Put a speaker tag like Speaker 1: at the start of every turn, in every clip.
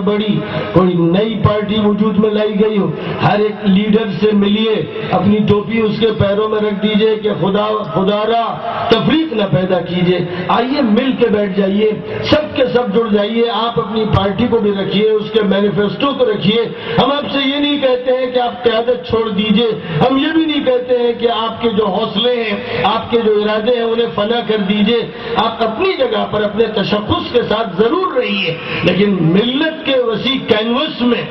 Speaker 1: بڑی کوئی نئی پارٹی وجود میں لائی گئی ہو، ہر ایک لیڈر سے ملیے، اپنی ٹوپی اس کے پیروں میں رکھ دیجئے کہ خدا را تفریق نہ پیدا کیجئے، آئیے مل کے بیٹھ جائیے، سب کے سب جڑ جائیے، آپ اپنی پارٹی کو بھی رکھیے، اس کے مینیفیسٹو کو رکھیے۔ ہم آپ سے یہ نہیں کہتے ہیں کہ آپ قیادت چھوڑ دیجئے، ہم یہ بھی نہیں کہتے ہیں کہ آپ کے جو حوصلے ہیں، آپ کے جو ارادے ہیں انہیں فنا کر دیجئے، آپ اپنی جگہ پر اپنے تشخص کے ساتھ ضرور رہیے، لیکن ملت کے وسیع کینوس میں،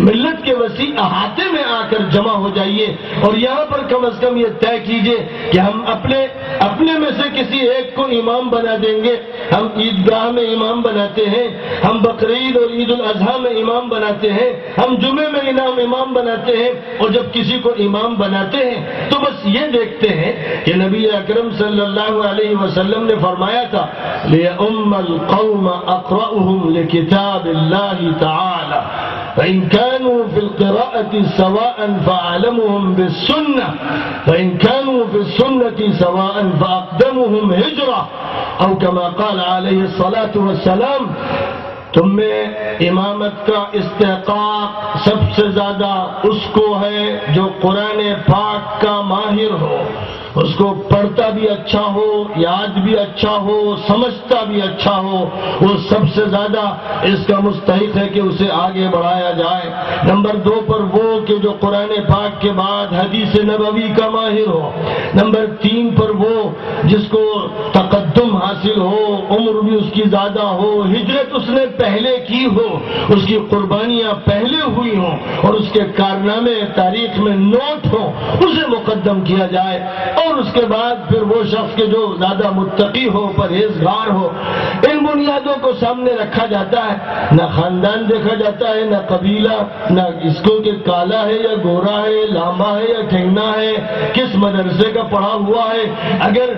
Speaker 1: ملت کے وسیع احاطے میں آ کر جمع ہو جائیے، اور یہاں پر کم از کم یہ طے کیجئے کہ ہم اپنے میں سے کسی ایک کو امام بنا دیں گے۔ ہم عیدگاہ میں امام بناتے ہیں، ہم بقرعید اور عید الاضحیٰ میں امام بناتے ہیں، ہم جمعے میں امام بناتے ہیں، اور جب کسی کو امام بناتے ہیں تو بس یہ دیکھتے ہیں کہ نبی اکرم صلی اللہ علیہ وسلم نے فرمایا تھا لِيَؤُمَّ الْقَوْمَ أَقْرَأُهُمْ لِكِتَابِ اللَّهِ تَعَالَى فَإِنْ كَانُوا فِي الْقِرَاءَةِ سَوَاءً فَأَعْلَمُهُمْ بِالسُّنَّةِ فَإِنْ كَانُوا فِي السُّنَّةِ سَوَاءً فَأَقْدَمُهُمْ هِجْرَةً أو كما قال علیہ الصلاة والسلام۔ تم میں امامت کا استحقاق سب سے زیادہ اس کو ہے جو قرآن پاک کا ماہر ہو، اس کو پڑھتا بھی اچھا ہو، یاد بھی اچھا ہو، سمجھتا بھی اچھا ہو، وہ سب سے زیادہ اس کا مستحق ہے کہ اسے آگے بڑھایا جائے۔ نمبر 2 پر وہ کہ جو قرآن پاک کے بعد حدیث نبوی کا ماہر ہو۔ نمبر 3 پر وہ جس کو تقدم حاصل ہو، عمر بھی اس کی زیادہ ہو، ہجرت اس نے پہلے کی ہو، اس کی قربانیاں پہلے ہوئی ہوں اور اس کے کارنامے تاریخ میں نوٹ ہوں، اسے مقدم کیا جائے۔ اور اس کے بعد پھر وہ شخص کے جو زیادہ متقی ہو، پرہیزگار ہو۔ ان بنیادوں کو سامنے رکھا جاتا ہے، نہ خاندان دیکھا جاتا ہے، نہ قبیلہ، نہ اس کو کہ کالا ہے یا گورا ہے، لامبا ہے یا ٹھنگنا ہے، کس مدرسے کا پڑھا ہوا ہے۔ اگر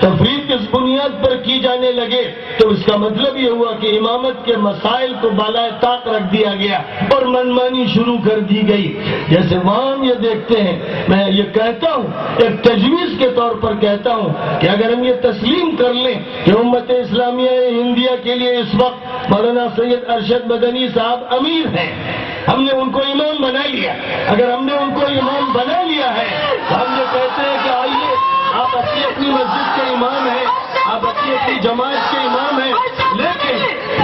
Speaker 1: تفریق اس بنیاد پر کی جانے لگے تو اس کا مطلب یہ ہوا کہ امامت کے مسائل کو بالائے طاق رکھ دیا گیا اور منمانی شروع کر دی گئی۔ جیسے وہاں ہم یہ دیکھتے ہیں، میں یہ کہتا ہوں، ایک تجویز کے طور پر کہتا ہوں کہ اگر ہم یہ تسلیم کر لیں کہ امت اسلامیہ ہندیہ کے لیے اس وقت مولانا سید ارشد مدنی صاحب امیر ہیں، ہم نے ان کو امام بنا لیا، اگر ہم نے ان کو امام بنا لیا ہے تو ہم یہ کہتے ہیں کہ آئیے، آپ اپنی مسجد کے امام ہیں، آپ اپنی جماعت کے امام ہیں،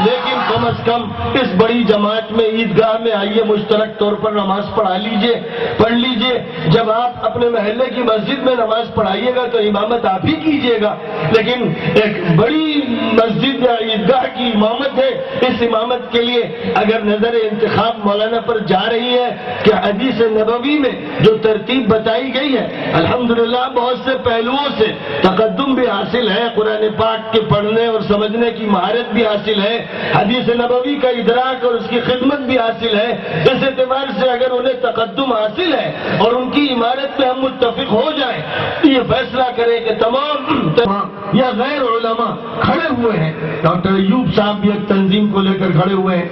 Speaker 1: لیکن کم از کم اس بڑی جماعت میں عیدگاہ میں آئیے، مشترک طور پر نماز پڑھ لیجئے۔ جب آپ اپنے محلے کی مسجد میں نماز پڑھائیے گا تو امامت آپ ہی کیجئے گا، لیکن ایک بڑی مسجد یا عیدگاہ کی امامت ہے، اس امامت کے لیے اگر نظر انتخاب مولانا پر جا رہی ہے کہ حدیث نبوی میں جو ترتیب بتائی گئی ہے، الحمدللہ بہت سے پہلوؤں سے تقدم بھی حاصل ہے، قرآن پاک کے پڑھنے اور سمجھنے کی مہارت بھی حاصل ہے، حدیث نبوی کا ادراک اور اس کی خدمت بھی حاصل ہے۔ اس اعتبار سے اگر انہیں تقدم حاصل ہے اور ان کی عمارت پہ ہم متفق ہو جائیں تو یہ فیصلہ کریں کہ تمام یا غیر علماء کھڑے ہوئے ہیں۔ ڈاکٹر ایوب صاحب بھی ایک تنظیم کو لے کر کھڑے ہوئے ہیں،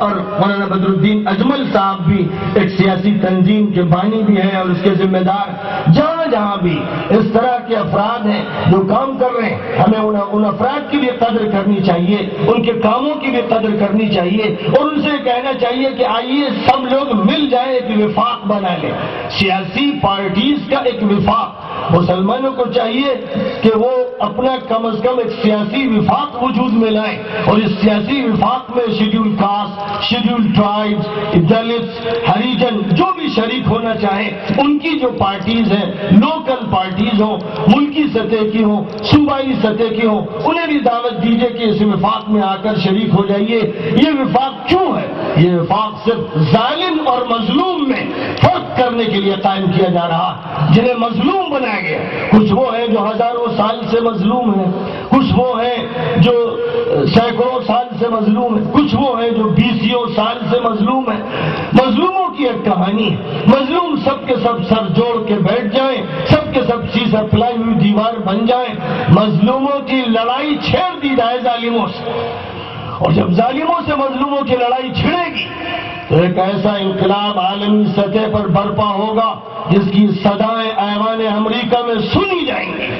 Speaker 1: اور مولانا بدر الدین اجمل صاحب بھی ایک سیاسی تنظیم کے بانی بھی ہیں اور اس کے ذمہ دار۔ جہاں بھی اس طرح کے افراد ہیں جو کام کر رہے ہیں، ہمیں ان افراد کی بھی قدر کرنی چاہیے، ان کے کاموں کی بھی قدر کرنی چاہیے، اور ان سے کہنا چاہیے کہ آئیے سب لوگ مل جائیں، ایک وفاق بنا لیں، سیاسی پارٹیز کا ایک وفاق۔ مسلمانوں کو چاہیے کہ وہ اپنا کم از کم ایک سیاسی وفاق وجود میں لائیں، اور اس سیاسی وفاق میں schedule caste, schedule tribes, Dalits, Harijan جو بھی شریک ہونا چاہیں، ان کی جو پارٹیز ہیں، لوکل پارٹیز ہوں، ملکی سطح کی ہوں، صوبائی سطح کی ہوں، انہیں بھی دعوت دیجیے کہ اس وفاق میں آ کر شریک ہو جائیے۔ یہ وفاق کیوں ہے؟ یہ وفاق صرف ظالم اور مظلوم میں فرق کرنے کے لیے قائم کیا جا رہا، جنہیں مظلوم بنایا گیا۔ کچھ وہ ہیں جو ہزاروں سال سے مظلوم ہیں، کچھ وہ ہیں جو سینکڑوں سال سے مظلوم ہیں، کچھ وہ ہیں جو بیسیوں سال سے مظلوم ہیں۔ مظلوموں کی ایک کہانی ہے، مظلوم سب کے سب سر جوڑ کے بیٹھ جائیں، سب کے سب سیسا پلائی ہوئی دیوار بن جائیں، مظلوموں کی لڑائی چھیڑ دی جائے ظالموں سے، اور جب ظالموں سے مظلوموں کی لڑائی چھڑے گی تو ایک ایسا انقلاب عالمی سطح پر برپا ہوگا جس کی صدائیں ایوان امریکہ میں سنی جائیں گی۔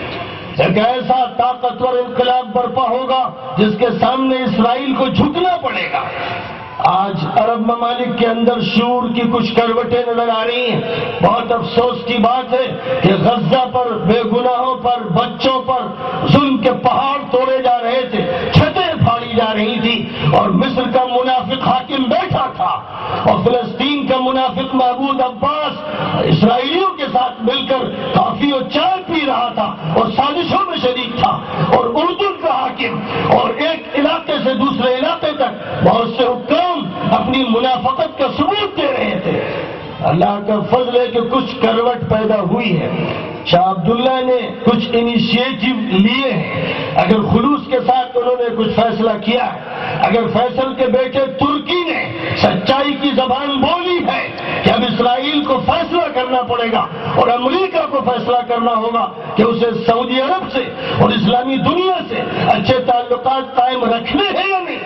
Speaker 1: ایک ایسا طاقتور انقلاب برپا ہوگا جس کے سامنے اسرائیل کو جھکنا پڑے گا۔ آج عرب ممالک کے اندر شعور کی کچھ کروٹیں نظر آ رہی ہیں. بہت افسوس کی بات ہے کہ غزہ پر بے گناہوں پر بچوں پر ظلم کے پہاڑ توڑے جا رہے تھے, چھتیں پھاڑی جا رہی تھی, اور مصر کا منافق حاکم بیٹھا تھا, اور فلسطین کا منافق محمود عباس اسرائیلیوں کے ساتھ مل کر کافی و چائے پی رہا تھا اور سازشوں میں شریک تھا, اور اردن کا حاکم اور ایک علاقے سے دوسرے علاقے تک بہت سے حکام اپنی منافقت کا ثبوت دے رہے تھے. اللہ کا فضل ہے کہ کچھ کروٹ پیدا ہوئی ہے. شاہ عبداللہ نے کچھ انیشیٹو لیے ہیں, اگر خلوص کے ساتھ انہوں نے کچھ فیصلہ کیا ہے, اگر فیصل کے بیٹے ترکی نے سچائی کی زبان بولی ہے کہ اب اسرائیل کو فیصلہ کرنا پڑے گا اور امریکہ کو فیصلہ کرنا ہوگا کہ اسے سعودی عرب سے اور اسلامی دنیا سے اچھے تعلقات قائم رکھنے ہیں یا نہیں,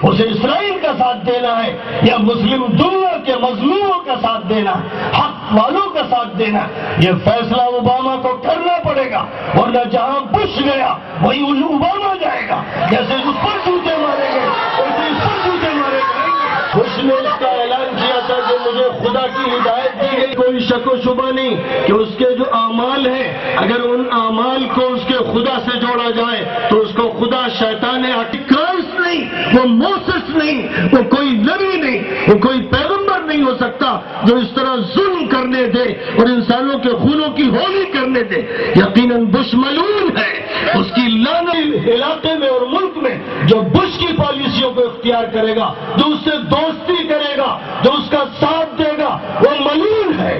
Speaker 1: اسے اسرائیل کا ساتھ دینا ہے یا مسلم دنیا کے مظلوموں کا ساتھ دینا, حق والوں کا ساتھ دینا, یہ فیصلہ اوباما کو کرنا پڑے گا, ورنہ جہاں بش گیا وہی اوباما جائے گا. جیسے اس پر جوتے مارے گئے ویسے اس پر جوتے مارے گئے. بش نے اس کا اعلان کیا تھا کہ مجھے خدا کی ہدایت دی گئی, کوئی شک و شبہ نہیں کہ اس کے جو اعمال ہیں اگر ان اعمال کو اس کے خدا سے جوڑا جائے تو اس کو خدا شیطان ہے. کرائسٹ نہیں, وہ موسس نہیں, وہ کوئی نبی نہیں, وہ کوئی پیغمبر نہیں ہو سکتا جو اس طرح ظلم کرنے دے اور انسانوں کے خونوں کی ہولی کرنے دے. یقیناً بش ملعون ہے, اس کی لعنت علاقے میں اور ملک میں جو بش کی پالیسیوں کو اختیار کرے گا, جو اس سے دوستی کرے گا, جو اس کا ساتھ دے گا, وہ ملعون ہے.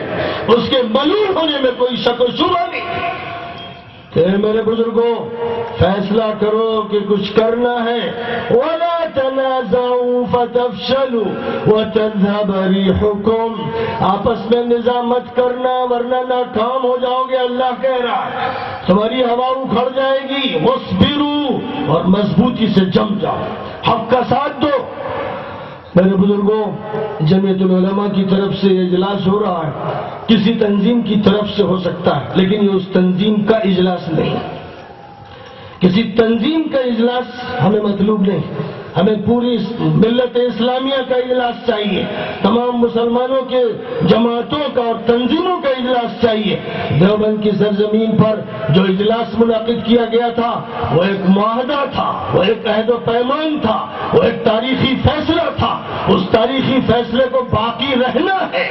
Speaker 1: اس کے ملعون ہونے میں کوئی شک و شبہ نہیں. کہ میرے بزرگوں فیصلہ کرو کہ کچھ کرنا ہے. وَلَا تَنَازَعُوا فَتَفْشَلُوا وَتَذْهَبَ رِيحُكُمْ, آپس میں نزاع مت کرنا ورنہ ناکام ہو جاؤ گے. اللہ کہہ رہا ہے تمہاری ہوا اکھڑ جائے گی. وَاصْبِرُوا, اور مضبوطی سے جم جاؤ, حق کا ساتھ دو. میرے بزرگوں جمعیت العلماء کی طرف سے یہ اجلاس ہو رہا ہے, کسی تنظیم کی طرف سے ہو سکتا ہے لیکن یہ اس تنظیم کا اجلاس نہیں. کسی تنظیم کا اجلاس ہمیں مطلوب نہیں, ہمیں پوری ملت اسلامیہ کا اجلاس چاہیے, تمام مسلمانوں کے جماعتوں کا اور تنظیموں کا اجلاس چاہیے. دیوبند کی سرزمین پر جو اجلاس منعقد کیا گیا تھا وہ ایک معاہدہ تھا, وہ ایک عہد و پیمان تھا, وہ ایک تاریخی فیصلہ تھا. اس تاریخی فیصلے کو باقی رہنا ہے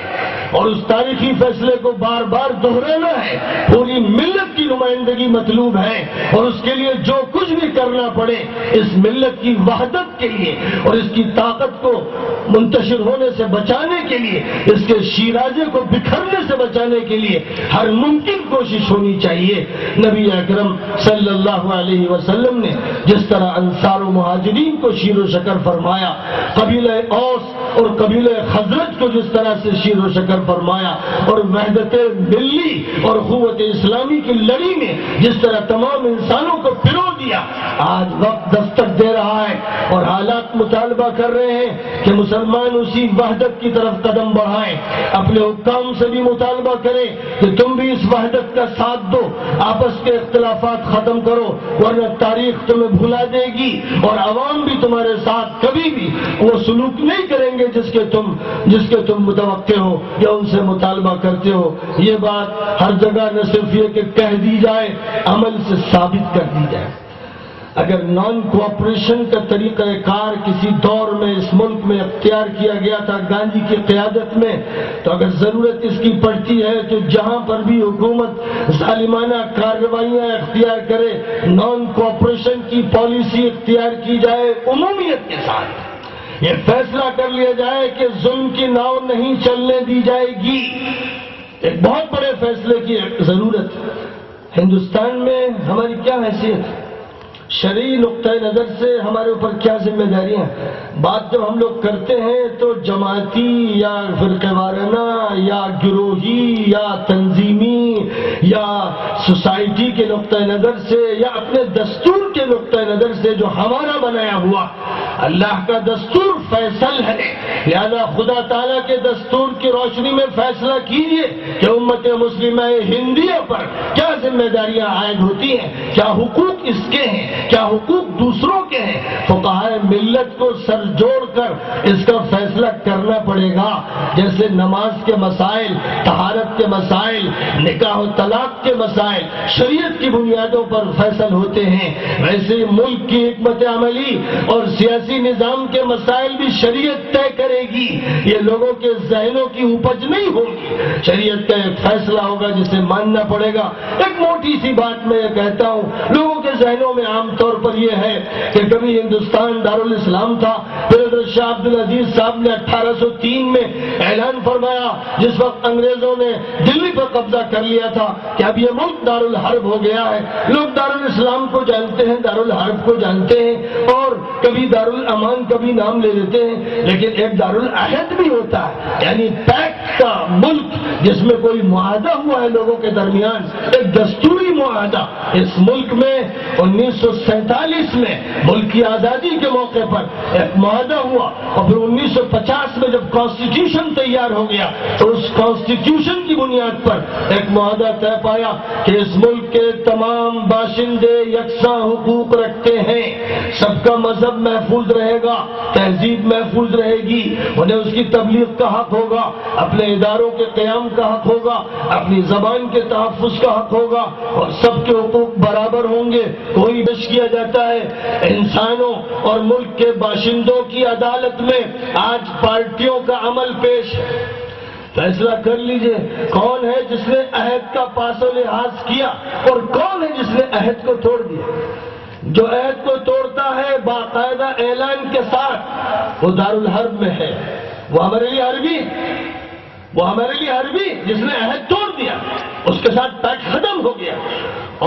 Speaker 1: اور اس تاریخی فیصلے کو بار بار دہرانا ہے. پوری ملت کی نمائندگی مطلوب ہے اور اس کے لیے جو کچھ بھی کرنا پڑے اس ملت کی وحدت کے لیے اور اس کی طاقت کو منتشر ہونے سے بچانے کے لیے, اس کے شیرازے کو بکھرنے سے بچانے کے لیے ہر ممکن کوشش ہونی چاہیے. نبی اکرم صلی اللہ علیہ وسلم نے جس طرح انصار و مہاجرین کو شیر و شکر فرمایا, قبیلہ اوس اور قبیلہ خزرج کو جس طرح سے شیر و شکر فرمایا, اور وحدت ملی اور قوت اسلامی کی لڑی میں جس طرح تمام انسانوں کو پرو دیا, آج وقت دستک دے رہا ہے اور حالات مطالبہ کر رہے ہیں کہ مسلمان اسی وحدت کی طرف قدم بڑھائیں. اپنے حکام سے بھی مطالبہ کریں کہ تم بھی اس وحدت کا ساتھ دو, آپس کے اختلافات ختم کرو ورنہ تاریخ تمہیں بھلا دے گی اور عوام بھی تمہارے ساتھ کبھی بھی وہ سلوک نہیں کریں گے جس کے تم متوقع ہو یا ان سے مطالبہ کرتے ہو. یہ بات ہر جگہ نہ صرف یہ کہ کہہ دی جائے, عمل سے ثابت کر دی جائے. اگر نان کوآپریشن کا طریقہ کار کسی دور میں اس ملک میں اختیار کیا گیا تھا گاندھی کی قیادت میں, تو اگر ضرورت اس کی پڑتی ہے تو جہاں پر بھی حکومت ظالمانہ کارروائیاں اختیار کرے, نان کوآپریشن کی پالیسی اختیار کی جائے عمومیت کے ساتھ. یہ فیصلہ کر لیا جائے کہ ظلم کی ناؤ نہیں چلنے دی جائے گی. ایک بہت بڑے فیصلے کی ضرورت. ہندوستان میں ہماری کیا حیثیت, شرعی نقطۂ نظر سے ہمارے اوپر کیا ذمہ داریاں. بات جب ہم لوگ کرتے ہیں تو جماعتی یا فرقہ وارانہ یا گروہی یا تنظیمی یا سوسائٹی کے نقطۂ نظر سے یا اپنے دستور کے نقطۂ نظر سے جو ہمارا بنایا ہوا اللہ کا دستور فیصل ہے، لہذا خدا تعالیٰ کے دستور کی روشنی میں فیصلہ کیجئے کہ امت مسلمہ ہندیہ پر کیا ذمہ داریاں عائد ہوتی ہیں، کیا حقوق اس کے ہیں، کیا حقوق دوسروں کے ہیں۔ فقہائے ملت کو سر جوڑ کر اس کا فیصلہ کرنا پڑے گا۔ جیسے نماز کے مسائل، طہارت کے مسائل، نکاح و طلاق کے مسائل شریعت کی بنیادوں پر فیصل ہوتے ہیں، ویسے ملک کی حکمت عملی اور سیاسی نظام کے مسائل بھی شریعت طے کرے گی۔ یہ لوگوں کے ذہنوں کی اپج نہیں ہوگی، شریعت کا ایک فیصلہ ہوگا جسے ماننا پڑے گا۔ ایک موٹی سی بات میں یہ کہتا ہوں، لوگوں کے ذہنوں میں عام طور پر یہ ہے کہ کبھی ہندوستان دارالاسلام تھا، پھر حضرت شاہ عبد العزیز صاحب نے 1803 میں اعلان فرمایا، جس وقت انگریزوں نے دلی پر قبضہ کر لیا تھا، کہ اب یہ ملک دارالحرب ہو گیا ہے۔ لوگ دارالاسلام کو جانتے ہیں، دارالحرب کو جانتے ہیں، اور کبھی دارالامان کا بھی نام لے لیتے ہیں، لیکن ایک دارالعہد بھی ہوتا ہے، یعنی پیکٹ کا ملک جس میں کوئی معاہدہ ہوا ہے لوگوں کے درمیان، ایک دستوری معاہدہ۔ اس ملک میں 1947 میں ملک کی آزادی کے موقع پر ایک معاہدہ ہوا، اور پھر 1950 میں جب کانسٹیٹیوشن تیار ہو گیا تو اس کانسٹیٹیوشن کی بنیاد پر ایک معاہدہ طے پایا کہ اس ملک کے تمام باشندے یکساں حقوق رکھتے ہیں، سب کا مذہب محفوظ رہے گا، تہذیب محفوظ رہے گی، انہیں اس کی تبلیغ کا حق ہوگا، اپنے اداروں کے قیام کا حق ہوگا، اپنی زبان کے تحفظ کا حق ہوگا، اور سب کے حقوق برابر ہوں گے۔ کوئی پیش کیا جاتا ہے انسانوں اور ملک کے باشندوں کی عدالت میں، آج پارٹیوں کا عمل پیش ہے۔ فیصلہ کر لیجئے کون ہے جس نے عہد کا پاس و لحاظ کیا اور کون ہے جس نے عہد کو توڑ دیا۔ جو عہد کو توڑتا ہے باقاعدہ اعلان کے ساتھ، وہ دارالحرب میں ہے، وہ ہمارے لیے حربی جس نے عہد توڑ دیا، اس کے ساتھ پیکٹ ختم ہو گیا۔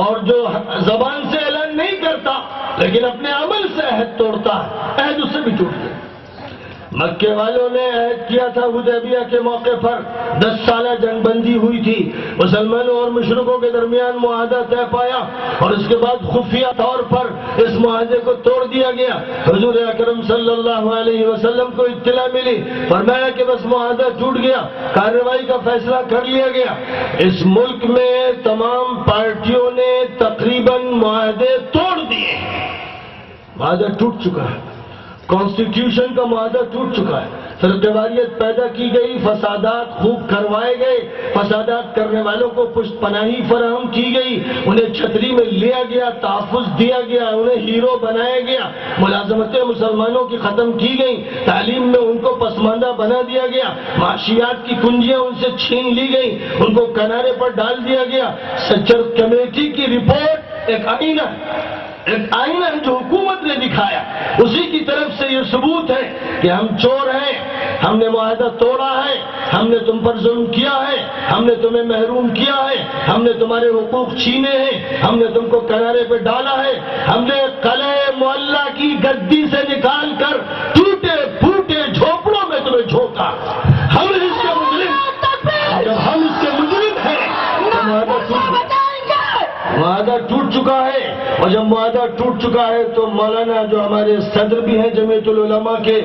Speaker 1: اور جو زبان سے اعلان نہیں کرتا لیکن اپنے عمل سے عہد توڑتا ہے، عہد اس سے بھی ٹوٹ گیا۔ مکے والوں نے عہد کیا تھا حدیبیہ کے موقع پر، 10 سالہ جنگ بندی ہوئی تھی، مسلمانوں اور مشرکوں کے درمیان معاہدہ طے پایا، اور اس کے بعد خفیہ طور پر اس معاہدے کو توڑ دیا گیا۔ حضور اکرم صلی اللہ علیہ وسلم کو اطلاع ملی، فرمایا کہ بس معاہدہ ٹوٹ گیا، کارروائی کا فیصلہ کر لیا گیا۔ اس ملک میں تمام پارٹیوں نے تقریباً معاہدے توڑ دیے، معاہدہ ٹوٹ چکا ہے، کانسٹیٹیوشن کا معاہدہ ٹوٹ چکا ہے، فرقیواریت پیدا کی گئی، فسادات خوب کروائے گئے، فسادات کرنے والوں کو پشت پناہی فراہم کی گئی، انہیں چھتری میں لیا گیا، تحفظ دیا گیا، انہیں ہیرو بنایا گیا، ملازمتیں مسلمانوں کی ختم کی گئیں، تعلیم میں ان کو پسماندہ بنا دیا گیا، معاشیات کی کنجیاں ان سے چھین لی گئیں، ان کو کنارے پر ڈال دیا گیا۔ سچر کمیٹی کی رپورٹ ایک آئینہ ہے جو حکومت نے دکھایا، اسی کی طرف سے یہ ثبوت ہے کہ ہم چور ہیں، ہم نے معاہدہ توڑا ہے، ہم نے تم پر ظلم کیا ہے، ہم نے تمہیں محروم کیا ہے، ہم نے تمہارے حقوق چھینے ہیں، ہم نے تم کو کنارے پہ ڈالا ہے، ہم نے قلعہ معلیٰ کی گدی سے نکال کر ٹوٹے پھوٹے جھوپڑوں میں تمہیں جھونکا۔ ہم اس کے مجرم، جب ہم اس کے مجرم ہیں تو معاہدہ ٹوٹ چکا ہے، اور جب معاہدہ ٹوٹ چکا ہے تو مولانا جو ہمارے صدر بھی ہیں جمعیت العلماء کے،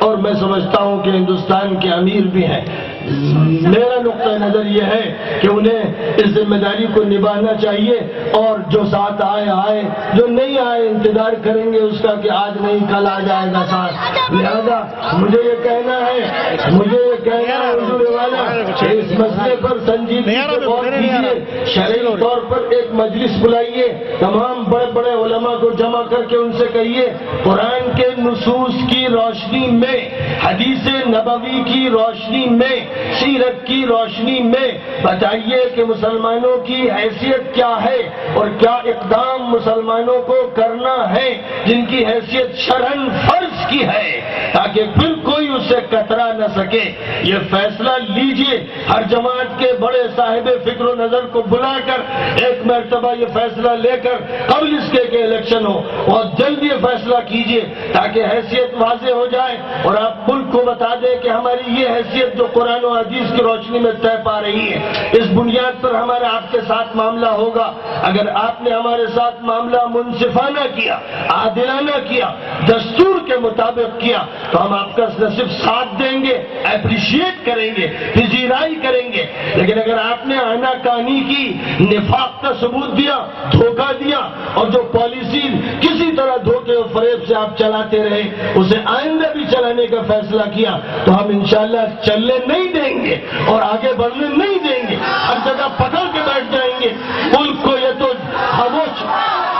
Speaker 1: اور میں سمجھتا ہوں کہ ہندوستان کے امیر بھی ہیں، میرا نقطہ نظر یہ ہے کہ انہیں اس ذمہ داری کو نبھانا چاہیے، اور جو ساتھ آئے، جو نہیں آئے انتظار کریں گے اس کا کہ آج نہیں کل آ جائے گا ساتھ۔ لہذا مجھے یہ کہنا ہے حضور والا کہ اس مسئلے پر سنجیدگی سے غور کیجیے، شرعی طور پر ایک مجلس بلائیے، تمام بڑے بڑے علماء کو جمع کر کے ان سے کہیے قرآن کے نصوص کی روشنی میں، حدیث نبوی کی روشنی میں، سیرت کی روشنی میں بتائیے کہ مسلمانوں کی حیثیت کیا ہے اور کیا اقدام مسلمانوں کو کرنا ہے جن کی حیثیت شرعاً فرض کی ہے، تاکہ پھر کوئی اسے کترا نہ سکے. یہ فیصلہ لیجئے, ہر جماعت کے بڑے صاحب فکر و نظر کو بلا کر ایک مرتبہ یہ فیصلہ لے کر قبل اس کے کہ الیکشن ہو اور جلد یہ فیصلہ کیجئے تاکہ حیثیت واضح ہو جائے اور آپ ملک کو بتا دیں کہ ہماری یہ حیثیت جو قرآن و حدیث کی روشنی میں طے پا رہی ہے, اس بنیاد پر ہمارا آپ کے ساتھ معاملہ ہوگا. اگر آپ نے ہمارے ساتھ معاملہ منصفانہ کیا, عادلانہ کیا, دستور کے مطابق کیا تو ہم آپ کا نہ صرف ساتھ دیں گے, اپریشیٹ کریں گے, پذیرائی کریں گے. لیکن اگر آپ نے آنا کہانی کی, نفاق کا ثبوت دیا, دھوکہ دیا اور جو پالیسی کسی طرح دھوکے و فریب سے آپ چلاتے رہے اسے آئندہ بھی چلانے کا فیصلہ کیا تو ہم انشاءاللہ چلنے نہیں دیں گے اور آگے بڑھنے نہیں دیں گے. ہر جگہ پکڑ کے بیٹھ جائیں گے. ملک کو یہ تو خاموش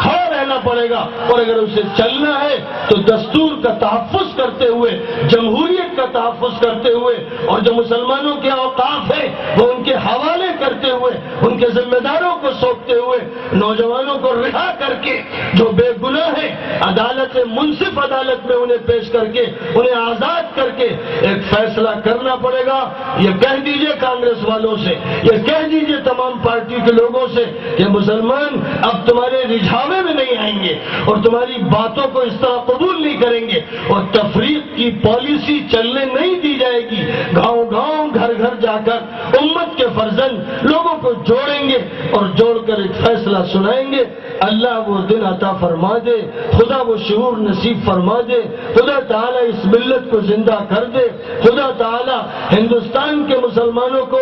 Speaker 1: کھڑا رہنا پڑے گا اور اگر اسے چلنا ہے تو دستور کا تحفظ کرتے ہوئے, جمہوریت کا تحفظ کرتے ہوئے اور جو مسلمانوں کے اوقاف ہیں وہ ان کے حوالے کرتے ہوئے, ان کے ذمہ داروں کو سونپتے ہوئے, نوجوانوں کو رہا کر کے جو بے گناہ ہیں عدالت منصف عدالت میں انہیں پیش کر کے انہیں آزاد کر کے ایک فیصلہ کرنا پڑے گا. یہ کہہ دیجئے کانگریس والوں سے, یہ کہہ دیجئے تمام پارٹی کے لوگوں سے کہ مسلمان اب تمہارے رجھاوے میں نہیں آئیں گے اور تمہاری باتوں کو اس طرح قبول نہیں کریں گے اور تفریق کی پالیسی چلنے نہیں دی جائے گی. گاؤں گاؤں گھر گھر جا کر امت کے فرزند لوگوں کو جوڑیں گے اور جوڑ کر ایک فیصلہ سنائیں گے. اللہ وہ دن عطا فرما دے, خدا وہ شعور نصیب فرما دے, خدا تعالیٰ اس ملت کو زندہ کر دے, خدا تعالیٰ ہندوستان کے مسلمانوں کو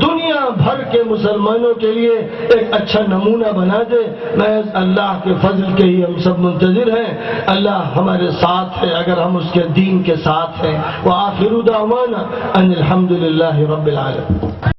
Speaker 1: دنیا بھر کے مسلمانوں کے لیے ایک اچھا نمونہ بنا دے. میں اللہ کے فضل کے ہی ہم سب منتظر ہیں. اللہ ہمارے ساتھ ہے اگر ہم اس کے دین کے ساتھ ہیں. وآخر دعوانا ان الحمدللہ رب العالمین.